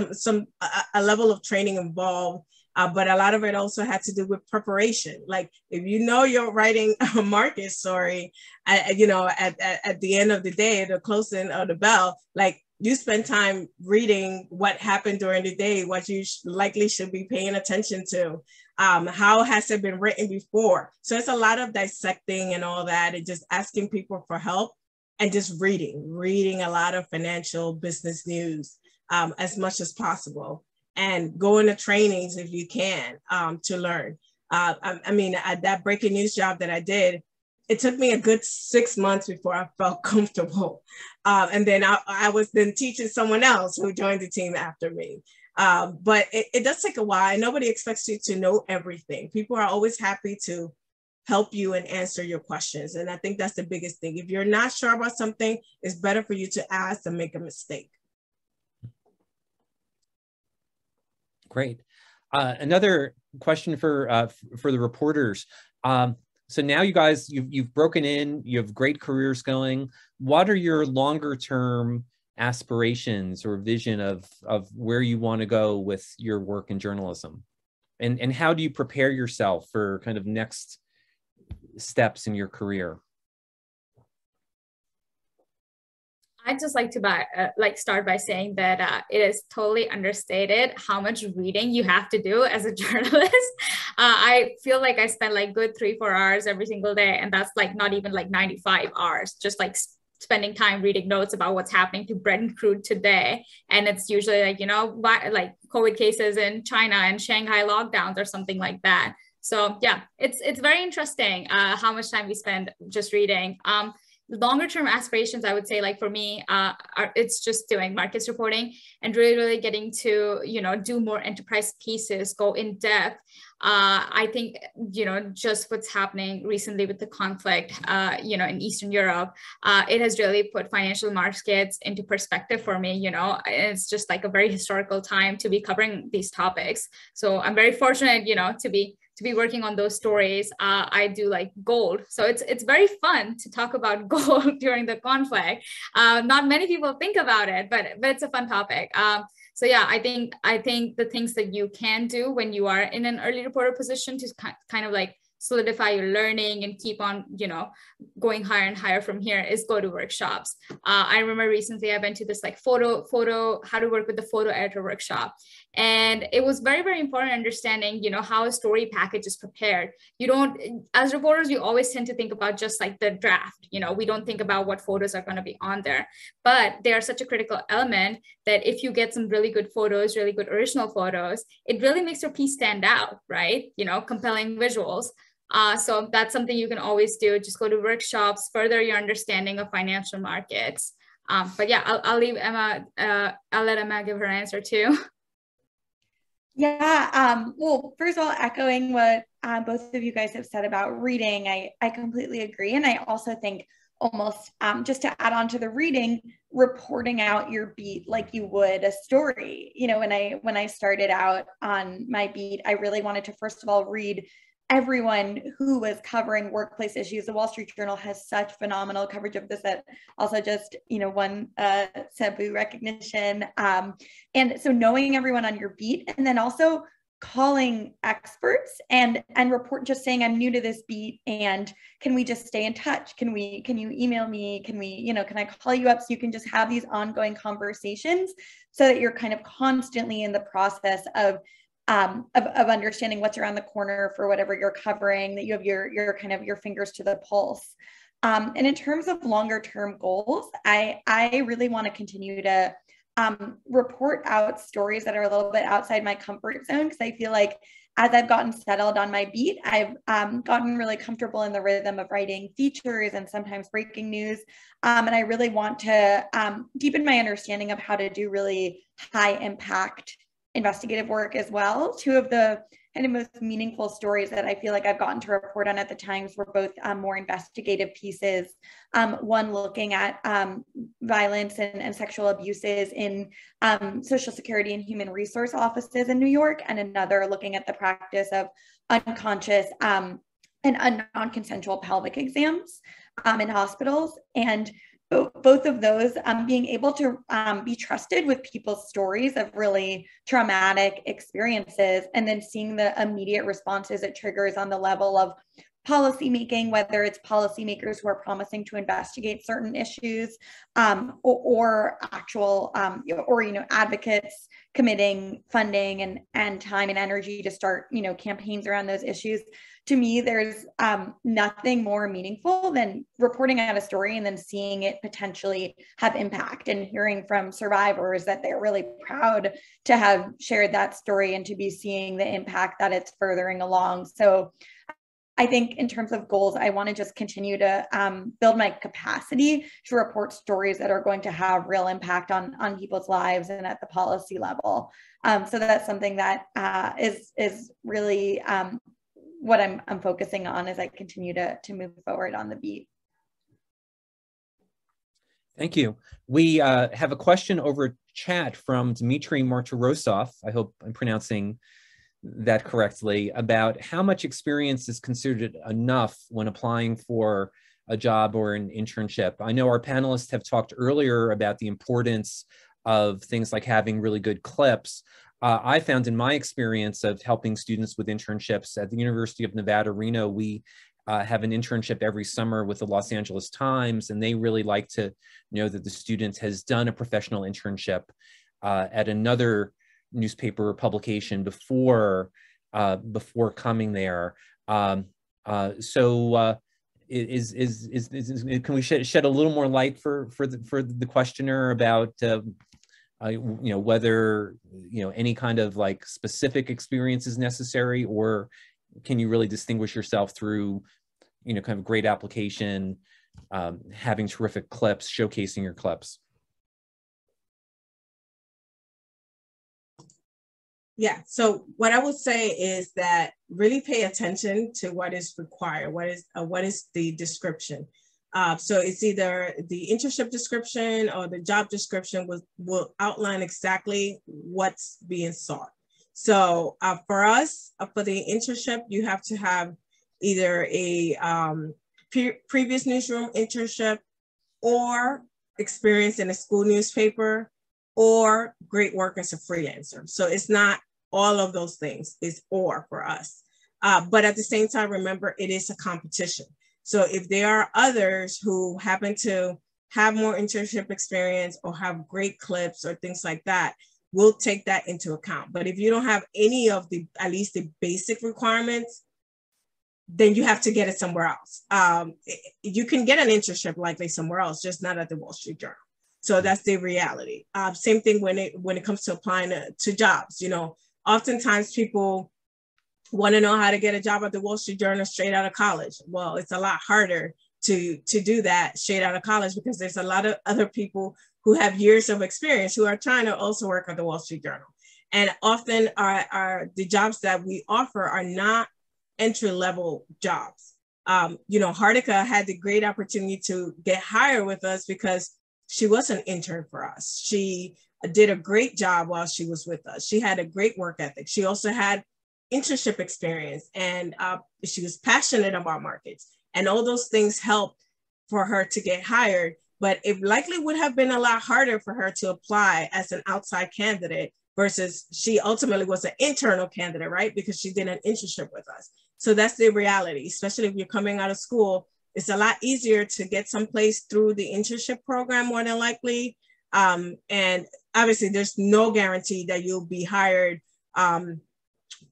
a level of training involved. But a lot of it also had to do with preparation. Like, if you know you're writing a market story, you know, at the end of the day, the closing of the bell, like, you spend time reading what happened during the day, what you likely should be paying attention to, how has it been written before. So it's a lot of dissecting and all that, and just asking people for help, and just reading a lot of financial business news as much as possible. And go into trainings if you can to learn. I mean, that breaking news job that I did, it took me a good 6 months before I felt comfortable. And then I was then teaching someone else who joined the team after me. But it does take a while. Nobody expects you to know everything. People are always happy to help you and answer your questions. And I think that's the biggest thing. If you're not sure about something, it's better for you to ask than make a mistake. Great. Another question for the reporters. So now you guys, you've broken in, you have great careers going. What are your longer term aspirations or vision of where you want to go with your work in journalism? And how do you prepare yourself for kind of next steps in your career? I'd just like to start by saying that it is totally understated how much reading you have to do as a journalist. I feel like I spend like good 3-4 hours every single day, and that's like not even like 95 hours, just like spending time reading notes about what's happening to bread and crude today. And it's usually like, like COVID cases in China and Shanghai lockdowns or something like that. So yeah, it's very interesting how much time we spend just reading. Longer term aspirations, I would say, like for me, it's just doing markets reporting and really getting to, do more enterprise pieces, go in depth. I think, just what's happening recently with the conflict, in Eastern Europe, it has really put financial markets into perspective for me. It's just like a very historical time to be covering these topics. So I'm very fortunate, to be working on those stories. I do like gold. So it's very fun to talk about gold during the conflict. Not many people think about it, but it's a fun topic. So yeah, I think the things that you can do when you are in an early reporter position to kind of like solidify your learning and keep on, going higher and higher from here is go to workshops. I remember recently I went to this like photo, how to work with the photo editor workshop. And it was very, very important understanding, how a story package is prepared. As reporters, you always tend to think about just like the draft, we don't think about what photos are going to be on there, but they are such a critical element that if you get some really good photos, really good original photos, it really makes your piece stand out, right? Compelling visuals. So that's something you can always do. Just go to workshops, further your understanding of financial markets. But yeah, I'll leave Emma, I'll let Emma give her answer too. Yeah, well, first of all, echoing what both of you guys have said about reading, I completely agree. And I also think almost just to add on to the reading, reporting out your beat like you would a story. When I started out on my beat, I really wanted to, first of all, read everyone who was covering workplace issues. The Wall Street Journal has such phenomenal coverage of this that also just, won Cebu recognition. And so knowing everyone on your beat, and then also calling experts and report, just saying, I'm new to this beat and can we just stay in touch? Can you email me? Can I call you up so you can just have these ongoing conversations so that you're kind of constantly in the process of understanding what's around the corner for whatever you're covering, that you have your kind of your fingers to the pulse. And in terms of longer term goals, I really want to continue to report out stories that are a little bit outside my comfort zone, because I feel like as I've gotten settled on my beat, I've gotten really comfortable in the rhythm of writing features and sometimes breaking news. And I really want to deepen my understanding of how to do really high impact investigative work as well. Two of the kind of most meaningful stories that I feel like I've gotten to report on at the Times were both more investigative pieces. One looking at violence and sexual abuses in Social Security and Human Resource offices in New York, and another looking at the practice of unconscious and non-consensual pelvic exams in hospitals. And both of those, being able to be trusted with people's stories of really traumatic experiences, and then seeing the immediate responses it triggers on the level of policymaking, whether it's policymakers who are promising to investigate certain issues, or actual, advocates committing funding and time and energy to start, campaigns around those issues. To me, there's nothing more meaningful than reporting out a story and then seeing it potentially have impact, and hearing from survivors that they're really proud to have shared that story and to be seeing the impact that it's furthering along. So I think in terms of goals, I want to just continue to build my capacity to report stories that are going to have real impact on people's lives and at the policy level. So that's something that is really what I'm focusing on as I continue to move forward on the beat. Thank you. We have a question over chat from Dmitry Martirosov. I hope I'm pronouncing that correctly, about how much experience is considered enough when applying for a job or an internship. I know our panelists have talked earlier about the importance of things like having really good clips. I found in my experience of helping students with internships at the University of Nevada, Reno, we have an internship every summer with the Los Angeles Times, and they really like to know that the student has done a professional internship at another newspaper publication before coming there. Can we shed a little more light for the questioner about whether any kind of like specific experience is necessary, or can you really distinguish yourself through kind of great application, having terrific clips, showcasing your clips? Yeah, so what I would say is that really pay attention to what is required, what is the description. So it's either the internship description or the job description will outline exactly what's being sought. So for us, for the internship, you have to have either a previous newsroom internship or experience in a school newspaper or great work as a freelancer. So it's not all of those things, it's or for us. But at the same time, remember, it is a competition. So if there are others who happen to have more internship experience or have great clips or things like that, we'll take that into account. But if you don't have any of at least the basic requirements, then you have to get it somewhere else. You can get an internship likely somewhere else, just not at the Wall Street Journal. So that's the reality. Same thing when it comes to applying to jobs. Oftentimes people want to know how to get a job at the Wall Street Journal straight out of college. Well, it's a lot harder to do that straight out of college because there's a lot of other people who have years of experience who are trying to also work at the Wall Street Journal. And often the jobs that we offer are not entry-level jobs. Hardika had the great opportunity to get hired with us because she was an intern for us. She did a great job while she was with us. She had a great work ethic. She also had internship experience, and she was passionate about markets. And all those things helped for her to get hired, but it likely would have been a lot harder for her to apply as an outside candidate versus she ultimately was an internal candidate, right? Because she did an internship with us. So that's the reality, especially if you're coming out of school. It's a lot easier to get someplace through the internship program more than likely. And obviously there's no guarantee that you'll be hired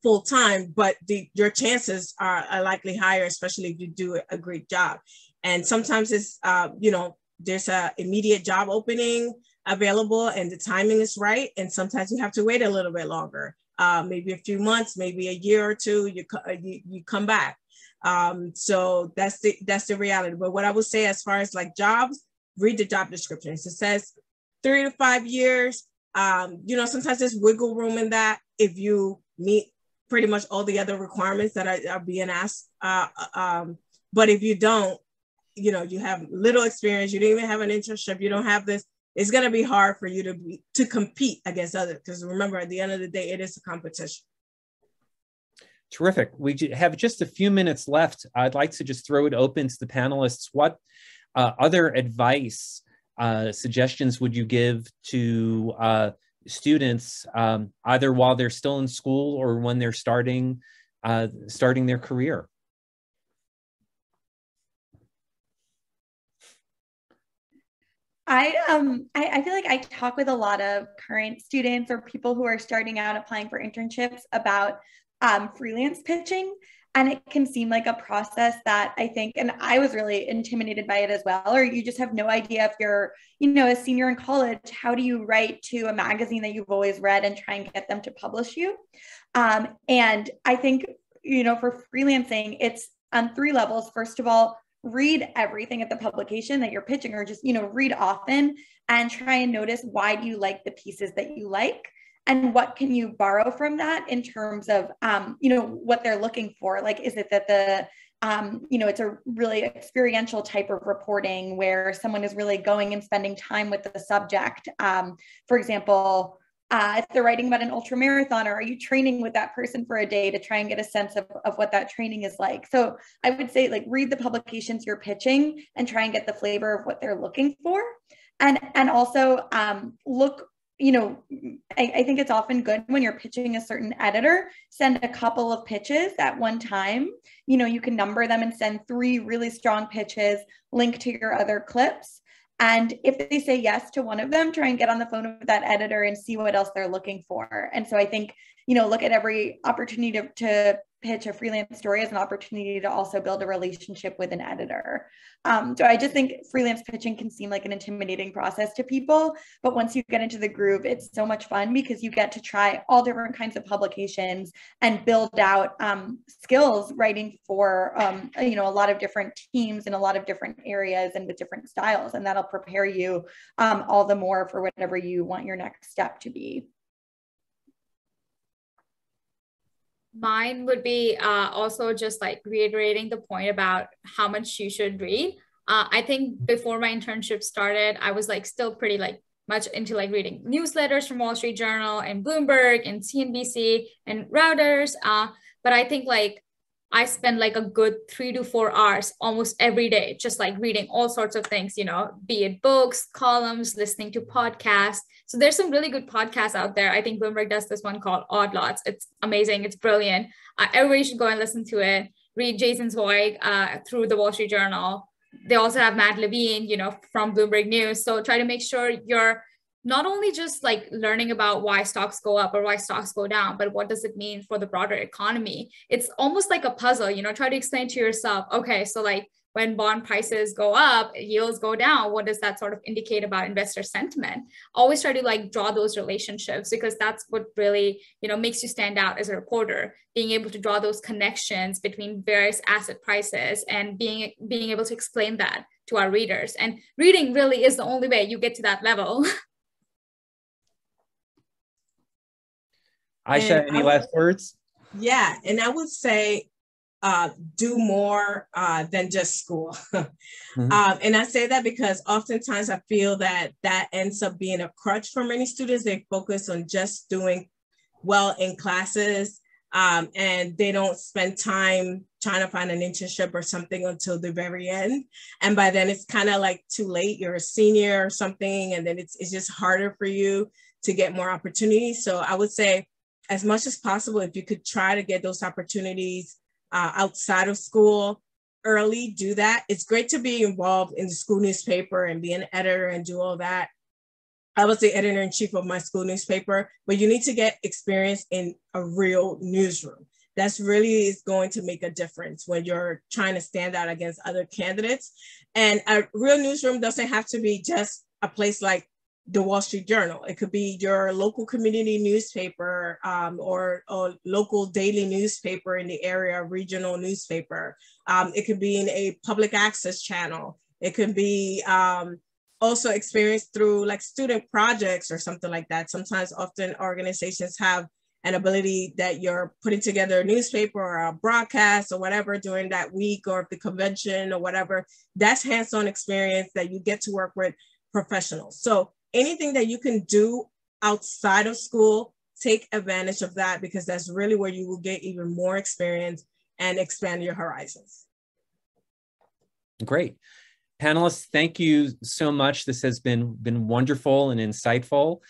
full time, but your chances are likely higher, especially if you do a great job. And sometimes it's, there's an immediate job opening available and the timing is right. And sometimes you have to wait a little bit longer, maybe a few months, maybe a year or two, you come back. So that's the reality. But what I would say as far as like jobs, read the job descriptions. It says 3 to 5 years. Sometimes there's wiggle room in that if you meet pretty much all the other requirements that are being asked. But if you don't, you have little experience, you didn't even have an internship, you don't have this, it's going to be hard for you to compete against others. Because remember, at the end of the day, it is a competition. Terrific. We have just a few minutes left. I'd like to just throw it open to the panelists. What other advice, suggestions would you give to students, either while they're still in school or when they're starting their career? I feel like I talk with a lot of current students or people who are starting out applying for internships about freelance pitching. And it can seem like a process that I think, and I was really intimidated by it as well, or you just have no idea if you're, a senior in college, how do you write to a magazine that you've always read and try and get them to publish you? And I think, for freelancing, it's on 3 levels. First of all, read everything at the publication that you're pitching, or just, read often and try and notice, why do you like the pieces that you like? And what can you borrow from that in terms of, what they're looking for? Like, is it that it's a really experiential type of reporting where someone is really going and spending time with the subject? For example, if they're writing about an ultra marathon, or are you training with that person for a day to try and get a sense of what that training is like? So I would say, like, read the publications you're pitching and try and get the flavor of what they're looking for. And also look, I think it's often good when you're pitching a certain editor, send a couple of pitches at one time. You can number them and send 3 really strong pitches, link to your other clips. And if they say yes to one of them, try and get on the phone with that editor and see what else they're looking for. And so I think, look at every opportunity to pitch a freelance story as an opportunity to also build a relationship with an editor. So I just think freelance pitching can seem like an intimidating process to people, but once you get into the groove, it's so much fun because you get to try all different kinds of publications and build out skills writing for, a lot of different teams in a lot of different areas and with different styles. And that'll prepare you all the more for whatever you want your next step to be. Mine would be also just like reiterating the point about how much you should read. I think before my internship started, I was like still pretty like much into like reading newsletters from Wall Street Journal and Bloomberg and CNBC and Reuters. But I think like I spend like a good 3 to 4 hours almost every day, just like reading all sorts of things, be it books, columns, listening to podcasts. So there's some really good podcasts out there. I think Bloomberg does this one called Odd Lots. It's amazing. It's brilliant. Everybody should go and listen to it. Read Jason Zweig through the Wall Street Journal. They also have Matt Levine, from Bloomberg News. So try to make sure you're not only just like learning about why stocks go up or why stocks go down, but what does it mean for the broader economy? It's almost like a puzzle, try to explain to yourself, okay, so like when bond prices go up, yields go down, what does that sort of indicate about investor sentiment? Always try to like draw those relationships, because that's what really, makes you stand out as a reporter, being able to draw those connections between various asset prices and being able to explain that to our readers. And reading really is the only way you get to that level. Aisha, any last words? Yeah, and I would say do more than just school. And I say that because oftentimes I feel that ends up being a crutch for many students. They focus on just doing well in classes, and they don't spend time trying to find an internship or something until the very end. And by then it's kind of like too late. You're a senior or something, and then it's just harder for you to get more opportunities. So I would say, as much as possible, if you could try to get those opportunities outside of school early, do that. It's great to be involved in the school newspaper and be an editor and do all that. I was the editor-in-chief of my school newspaper, but you need to get experience in a real newsroom. That's really is going to make a difference when you're trying to stand out against other candidates. And a real newsroom doesn't have to be just a place like the Wall Street Journal. It could be your local community newspaper, or local daily newspaper in the area, regional newspaper. It could be in a public access channel. It could be also experienced through like student projects or something like that. Sometimes often organizations have an ability that you're putting together a newspaper or a broadcast or whatever during that week, or the convention or whatever. That's hands-on experience that you get to work with professionals. So anything that you can do outside of school, take advantage of that, because that's really where you will get even more experience and expand your horizons. Great. Panelists, thank you so much. This has been wonderful and insightful.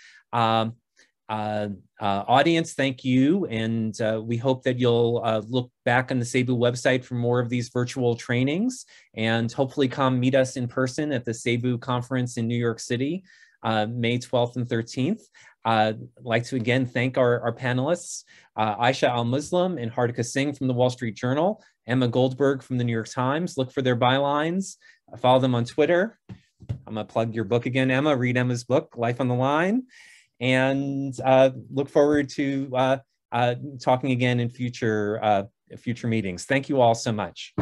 Audience, thank you. And we hope that you'll look back on the Cebu website for more of these virtual trainings, and hopefully come meet us in person at the Cebu conference in New York City, May 12th and 13th. I'd like to again thank our panelists, Aisha Al-Muslim and Hardika Singh from the Wall Street Journal, Emma Goldberg from the New York Times. Look for their bylines. Follow them on Twitter. I'm gonna plug your book again, Emma. Read Emma's book, Life on the Line. And look forward to talking again in future future meetings. Thank you all so much.